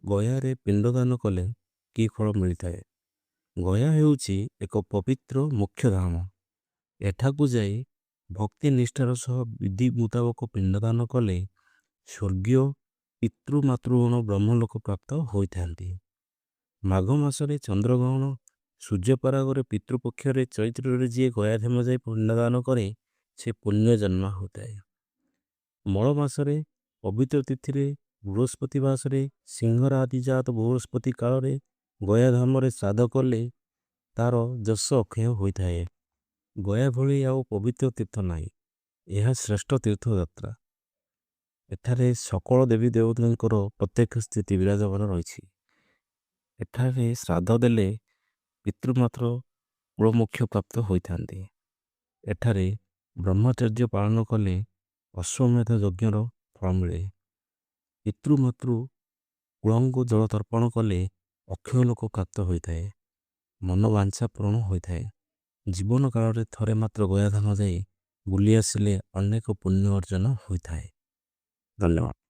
ଗୟାରେ ପିଣ୍ଡଦାନ କଲେ କି ଫଳ ମିଳିଥାଏ? ଗୟା ହେଉଛି ଏକ ପବିତ୍ର ମୋକ୍ଷ ଧାମ। ଏଠାକୁ ଯାଇ ଭକ୍ତି ନିଷ୍ଠାର ସହ ବିଧି ମୁତାବକ ପିଣ୍ଡଦାନ କଲେ ସ୍ୱର୍ଗୀୟ ପିତୃମାତୃଗଣ ବ୍ରହ୍ମଲୋକ ପ୍ରାପ୍ତ ହୋଇଥାନ୍ତି। ମାଘ ମାସରେ ଚନ୍ଦ୍ରଗ୍ରହଣ ସୂର୍ଯ୍ୟପରାଗରେ ପିତୃପକ୍ଷରେ ଚୈତ୍ରରେ ଯିଏ ଗୟାଧାମ ଯାଇ ପିଣ୍ଡଦାନ କରେ ସେ ପୁଣ୍ୟ ଜନ୍ମ ହୋଇଥାଏ। ମଳ ମାସରେ ପବିତ୍ର ତିଥିରେ ବୃହସ୍ପତି ମାସରେ ସିଂହର ଆଦିଜାତ ବୃହସ୍ପତି କାଳରେ ଗୟାଧାମରେ ଶ୍ରାଦ୍ଧ କଲେ ତାର ଯଶ ଅକ୍ଷୟ ହୋଇଥାଏ। ଗୟା ଭଳି ଆଉ ପବିତ୍ର ତୀର୍ଥ ନାହିଁ। ଏହା ଶ୍ରେଷ୍ଠ ତୀର୍ଥଯାତ୍ରା। ଏଠାରେ ସକଳ ଦେବୀ ଦେବତାଙ୍କର ପ୍ରତ୍ୟକ୍ଷ ସ୍ଥିତି ବିରାଜମାନ ରହିଛି। ଏଠାରେ ଶ୍ରାଦ୍ଧ ଦେଲେ ପିତୃମାତ୍ର କୁଳମୋକ୍ଷ ପ୍ରାପ୍ତ ହୋଇଥାନ୍ତି। ଏଠାରେ ବ୍ରହ୍ମଚର୍ଯ୍ୟ ପାଳନ କଲେ ଅଶ୍ୱମେଧ ଯଜ୍ଞର ଫଳ ମିଳେ। ପିତୃମାତୃ କୁଳଙ୍କୁ ଜଳ ତର୍ପଣ କଲେ ଅକ୍ଷୟ ଲୋକ ପ୍ରାପ୍ତ ହୋଇଥାଏ। ମନବାଞ୍ଛା ପୂରଣ ହୋଇଥାଏ। ଜୀବନ କାଳରେ ଥରେ ମାତ୍ର ଗୟାଧାମ ଯାଇ ବୁଲି ଆସିଲେ ଅନେକ ପୁଣ୍ୟ ଅର୍ଜନ ହୋଇଥାଏ। ଧନ୍ୟବାଦ।